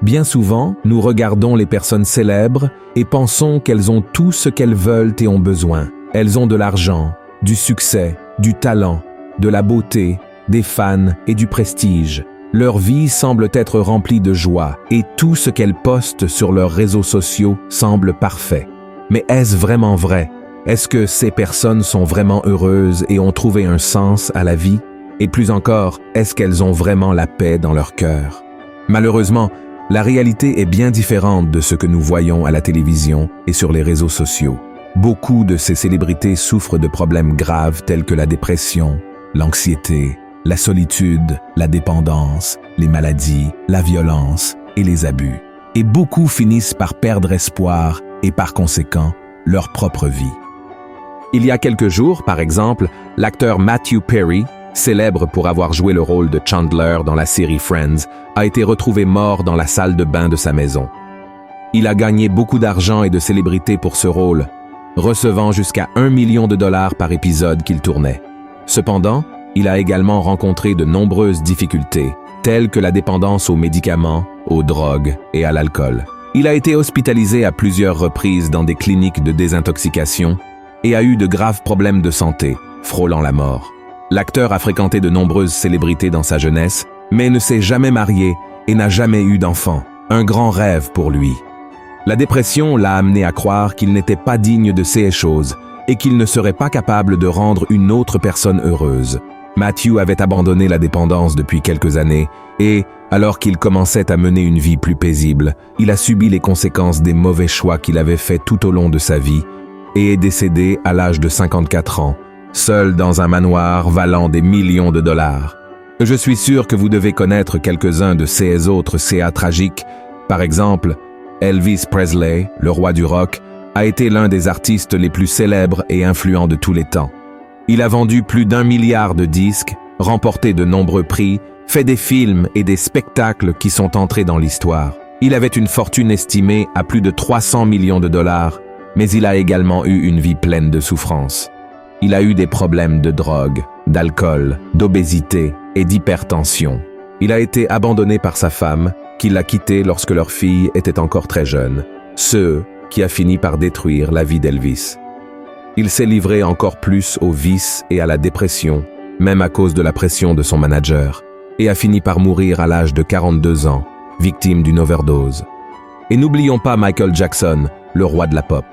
Bien souvent, nous regardons les personnes célèbres et pensons qu'elles ont tout ce qu'elles veulent et ont besoin. Elles ont de l'argent, du succès, du talent, de la beauté, des fans et du prestige. Leur vie semble être remplie de joie et tout ce qu'elles postent sur leurs réseaux sociaux semble parfait. Mais est-ce vraiment vrai? Est-ce que ces personnes sont vraiment heureuses et ont trouvé un sens à la vie? Et plus encore, est-ce qu'elles ont vraiment la paix dans leur cœur? Malheureusement, la réalité est bien différente de ce que nous voyons à la télévision et sur les réseaux sociaux. Beaucoup de ces célébrités souffrent de problèmes graves tels que la dépression, l'anxiété, la solitude, la dépendance, les maladies, la violence et les abus. Et beaucoup finissent par perdre espoir et par conséquent, leur propre vie. Il y a quelques jours, par exemple, l'acteur Matthew Perry, célèbre pour avoir joué le rôle de Chandler dans la série Friends, a été retrouvé mort dans la salle de bain de sa maison. Il a gagné beaucoup d'argent et de célébrité pour ce rôle, recevant jusqu'à $1 million par épisode qu'il tournait. Cependant, il a également rencontré de nombreuses difficultés, telles que la dépendance aux médicaments, aux drogues et à l'alcool. Il a été hospitalisé à plusieurs reprises dans des cliniques de désintoxication et a eu de graves problèmes de santé, frôlant la mort. L'acteur a fréquenté de nombreuses célébrités dans sa jeunesse, mais ne s'est jamais marié et n'a jamais eu d'enfant. Un grand rêve pour lui. La dépression l'a amené à croire qu'il n'était pas digne de ces choses et qu'il ne serait pas capable de rendre une autre personne heureuse. Matthew avait abandonné la dépendance depuis quelques années et, alors qu'il commençait à mener une vie plus paisible, il a subi les conséquences des mauvais choix qu'il avait faits tout au long de sa vie et est décédé à l'âge de 54 ans, seul dans un manoir valant des millions de dollars. Je suis sûr que vous devez connaître quelques-uns de ces autres CA tragiques. Par exemple, Elvis Presley, le roi du rock, a été l'un des artistes les plus célèbres et influents de tous les temps. Il a vendu plus d'1 milliard de disques, remporté de nombreux prix, fait des films et des spectacles qui sont entrés dans l'histoire. Il avait une fortune estimée à plus de 300 millions de dollars, mais il a également eu une vie pleine de souffrances. Il a eu des problèmes de drogue, d'alcool, d'obésité et d'hypertension. Il a été abandonné par sa femme, qui l'a quitté lorsque leur fille était encore très jeune, ce qui a fini par détruire la vie d'Elvis. Il s'est livré encore plus aux vices et à la dépression, même à cause de la pression de son manager, et a fini par mourir à l'âge de 42 ans, victime d'une overdose. Et n'oublions pas Michael Jackson, le roi de la pop.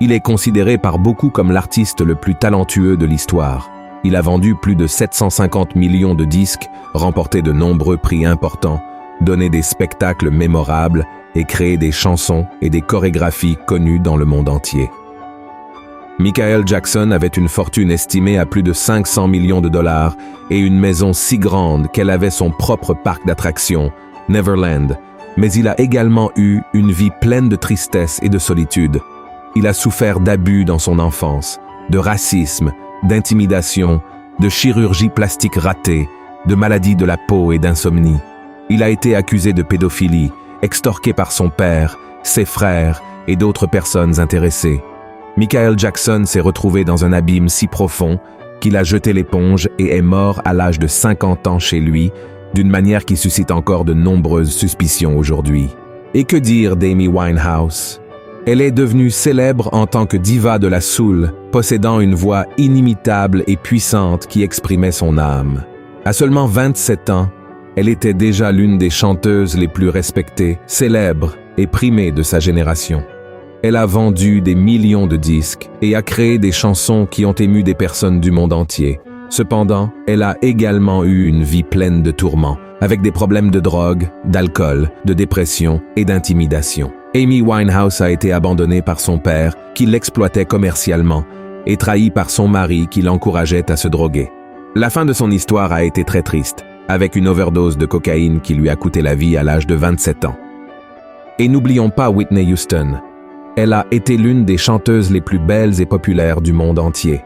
Il est considéré par beaucoup comme l'artiste le plus talentueux de l'histoire. Il a vendu plus de 750 millions de disques, remporté de nombreux prix importants, donné des spectacles mémorables et créé des chansons et des chorégraphies connues dans le monde entier. Michael Jackson avait une fortune estimée à plus de 500 millions de dollars et une maison si grande qu'elle avait son propre parc d'attractions, Neverland, mais il a également eu une vie pleine de tristesse et de solitude. Il a souffert d'abus dans son enfance, de racisme, d'intimidation, de chirurgie plastique ratée, de maladies de la peau et d'insomnie. Il a été accusé de pédophilie, extorqué par son père, ses frères et d'autres personnes intéressées. Michael Jackson s'est retrouvé dans un abîme si profond qu'il a jeté l'éponge et est mort à l'âge de 50 ans chez lui, d'une manière qui suscite encore de nombreuses suspicions aujourd'hui. Et que dire d'Amy Winehouse? Elle est devenue célèbre en tant que diva de la soul, possédant une voix inimitable et puissante qui exprimait son âme. À seulement 27 ans, elle était déjà l'une des chanteuses les plus respectées, célèbres et primées de sa génération. Elle a vendu des millions de disques et a créé des chansons qui ont ému des personnes du monde entier. Cependant, elle a également eu une vie pleine de tourments, avec des problèmes de drogue, d'alcool, de dépression et d'intimidation. Amy Winehouse a été abandonnée par son père, qui l'exploitait commercialement, et trahie par son mari qui l'encourageait à se droguer. La fin de son histoire a été très triste, avec une overdose de cocaïne qui lui a coûté la vie à l'âge de 27 ans. Et n'oublions pas Whitney Houston. Elle a été l'une des chanteuses les plus belles et populaires du monde entier.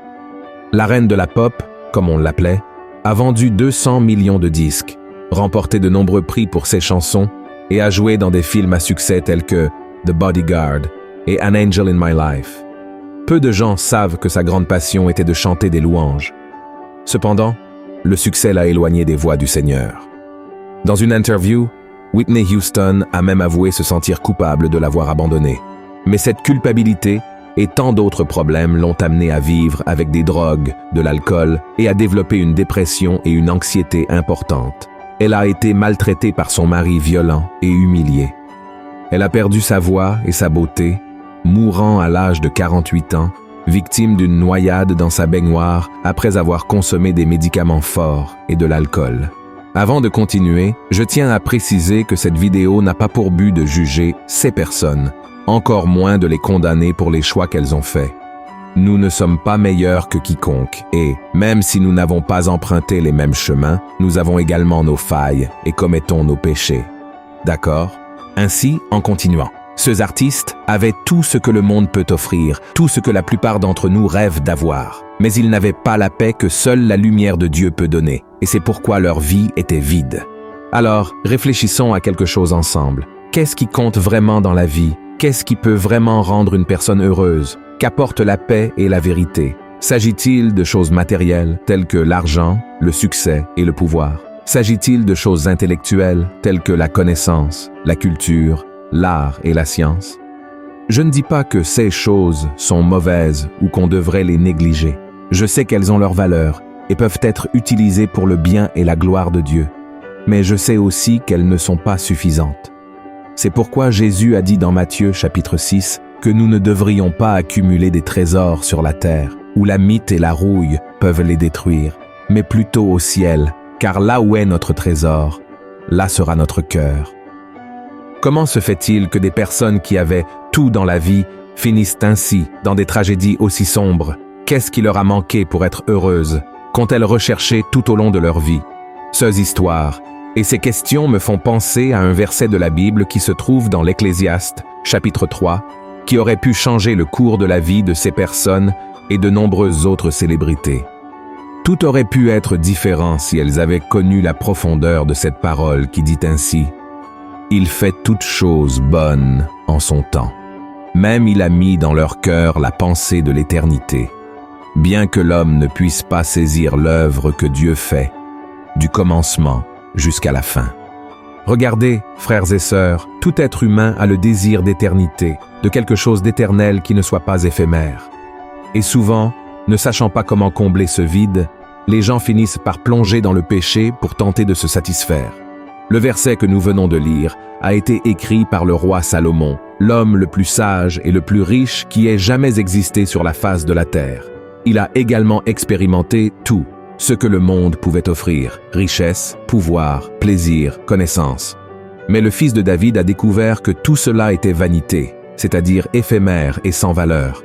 La reine de la pop, comme on l'appelait, a vendu 200 millions de disques, remporté de nombreux prix pour ses chansons et a joué dans des films à succès tels que The Bodyguard et An Angel in My Life. Peu de gens savent que sa grande passion était de chanter des louanges. Cependant, le succès l'a éloignée des voies du Seigneur. Dans une interview, Whitney Houston a même avoué se sentir coupable de l'avoir abandonnée. Mais cette culpabilité et tant d'autres problèmes l'ont amenée à vivre avec des drogues, de l'alcool et à développer une dépression et une anxiété importantes. Elle a été maltraitée par son mari violent et humiliée. Elle a perdu sa voix et sa beauté, mourant à l'âge de 48 ans, victime d'une noyade dans sa baignoire après avoir consommé des médicaments forts et de l'alcool. Avant de continuer, je tiens à préciser que cette vidéo n'a pas pour but de juger ces personnes, encore moins de les condamner pour les choix qu'elles ont faits. Nous ne sommes pas meilleurs que quiconque et, même si nous n'avons pas emprunté les mêmes chemins, nous avons également nos failles et commettons nos péchés. D'accord? Ainsi, en continuant, ces artistes avaient tout ce que le monde peut offrir, tout ce que la plupart d'entre nous rêvent d'avoir. Mais ils n'avaient pas la paix que seule la lumière de Dieu peut donner, et c'est pourquoi leur vie était vide. Alors, réfléchissons à quelque chose ensemble. Qu'est-ce qui compte vraiment dans la vie? Qu'est-ce qui peut vraiment rendre une personne heureuse? Qu'apporte la paix et la vérité? S'agit-il de choses matérielles, telles que l'argent, le succès et le pouvoir? S'agit-il de choses intellectuelles, telles que la connaissance, la culture, l'art et la science? Je ne dis pas que ces choses sont mauvaises ou qu'on devrait les négliger. Je sais qu'elles ont leur valeur et peuvent être utilisées pour le bien et la gloire de Dieu. Mais je sais aussi qu'elles ne sont pas suffisantes. C'est pourquoi Jésus a dit dans Matthieu chapitre 6 que nous ne devrions pas accumuler des trésors sur la terre, où la mite et la rouille peuvent les détruire, mais plutôt au ciel, car là où est notre trésor, là sera notre cœur. Comment se fait-il que des personnes qui avaient tout dans la vie finissent ainsi dans des tragédies aussi sombres? Qu'est-ce qui leur a manqué pour être heureuses? Qu'ont-elles recherché tout au long de leur vie? Ces histoires et ces questions me font penser à un verset de la Bible qui se trouve dans l'Ecclésiaste, chapitre 3, qui aurait pu changer le cours de la vie de ces personnes et de nombreuses autres célébrités. Tout aurait pu être différent si elles avaient connu la profondeur de cette parole qui dit ainsi: « Il fait toutes choses bonnes en son temps. Même il a mis dans leur cœur la pensée de l'éternité. Bien que l'homme ne puisse pas saisir l'œuvre que Dieu fait, du commencement jusqu'à la fin. » Regardez, frères et sœurs, tout être humain a le désir d'éternité, de quelque chose d'éternel qui ne soit pas éphémère. Et souvent, ne sachant pas comment combler ce vide, les gens finissent par plonger dans le péché pour tenter de se satisfaire. Le verset que nous venons de lire a été écrit par le roi Salomon, l'homme le plus sage et le plus riche qui ait jamais existé sur la face de la terre. Il a également expérimenté tout ce que le monde pouvait offrir: richesse, pouvoir, plaisir, connaissance. Mais le fils de David a découvert que tout cela était vanité, c'est-à-dire éphémère et sans valeur.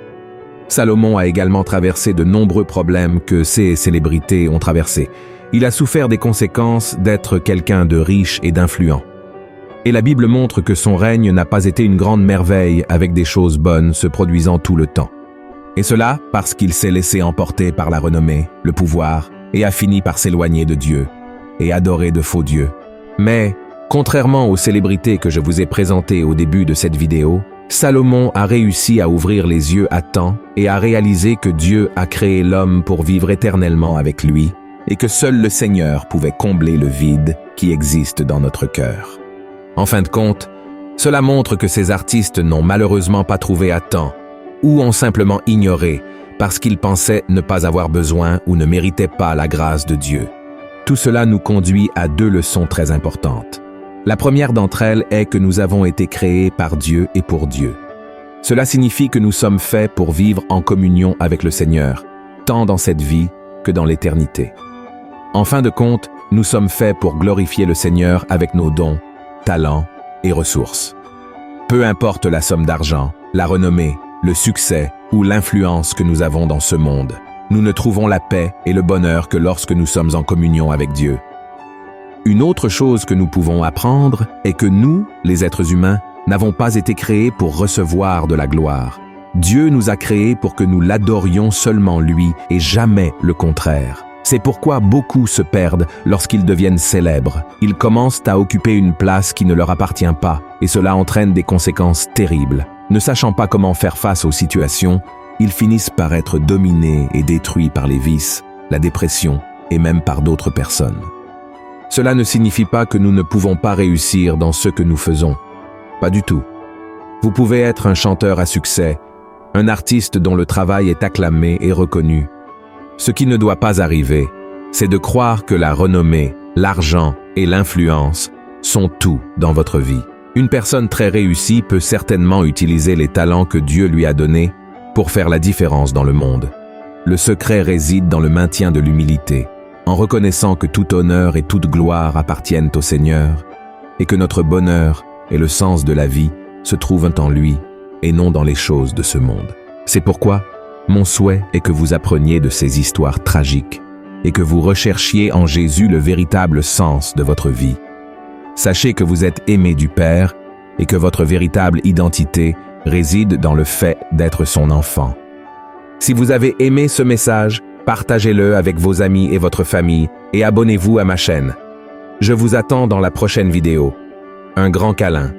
Salomon a également traversé de nombreux problèmes que ces célébrités ont traversés. Il a souffert des conséquences d'être quelqu'un de riche et d'influent. Et la Bible montre que son règne n'a pas été une grande merveille avec des choses bonnes se produisant tout le temps. Et cela parce qu'il s'est laissé emporter par la renommée, le pouvoir, et a fini par s'éloigner de Dieu et adorer de faux dieux. Mais, contrairement aux célébrités que je vous ai présentées au début de cette vidéo, Salomon a réussi à ouvrir les yeux à temps et à réaliser que Dieu a créé l'homme pour vivre éternellement avec lui et que seul le Seigneur pouvait combler le vide qui existe dans notre cœur. En fin de compte, cela montre que ces artistes n'ont malheureusement pas trouvé à temps ou ont simplement ignoré parce qu'ils pensaient ne pas avoir besoin ou ne méritaient pas la grâce de Dieu. Tout cela nous conduit à deux leçons très importantes. La première d'entre elles est que nous avons été créés par Dieu et pour Dieu. Cela signifie que nous sommes faits pour vivre en communion avec le Seigneur, tant dans cette vie que dans l'éternité. En fin de compte, nous sommes faits pour glorifier le Seigneur avec nos dons, talents et ressources. Peu importe la somme d'argent, la renommée, le succès ou l'influence que nous avons dans ce monde, nous ne trouvons la paix et le bonheur que lorsque nous sommes en communion avec Dieu. Une autre chose que nous pouvons apprendre est que nous, les êtres humains, n'avons pas été créés pour recevoir de la gloire. Dieu nous a créés pour que nous l'adorions seulement lui et jamais le contraire. C'est pourquoi beaucoup se perdent lorsqu'ils deviennent célèbres. Ils commencent à occuper une place qui ne leur appartient pas et cela entraîne des conséquences terribles. Ne sachant pas comment faire face aux situations, ils finissent par être dominés et détruits par les vices, la dépression et même par d'autres personnes. Cela ne signifie pas que nous ne pouvons pas réussir dans ce que nous faisons. Pas du tout. Vous pouvez être un chanteur à succès, un artiste dont le travail est acclamé et reconnu. Ce qui ne doit pas arriver, c'est de croire que la renommée, l'argent et l'influence sont tout dans votre vie. Une personne très réussie peut certainement utiliser les talents que Dieu lui a donnés pour faire la différence dans le monde. Le secret réside dans le maintien de l'humilité, en reconnaissant que tout honneur et toute gloire appartiennent au Seigneur, et que notre bonheur et le sens de la vie se trouvent en lui et non dans les choses de ce monde. C'est pourquoi mon souhait est que vous appreniez de ces histoires tragiques et que vous recherchiez en Jésus le véritable sens de votre vie. Sachez que vous êtes aimé du Père et que votre véritable identité réside dans le fait d'être son enfant. Si vous avez aimé ce message, partagez-le avec vos amis et votre famille et abonnez-vous à ma chaîne. Je vous attends dans la prochaine vidéo. Un grand câlin.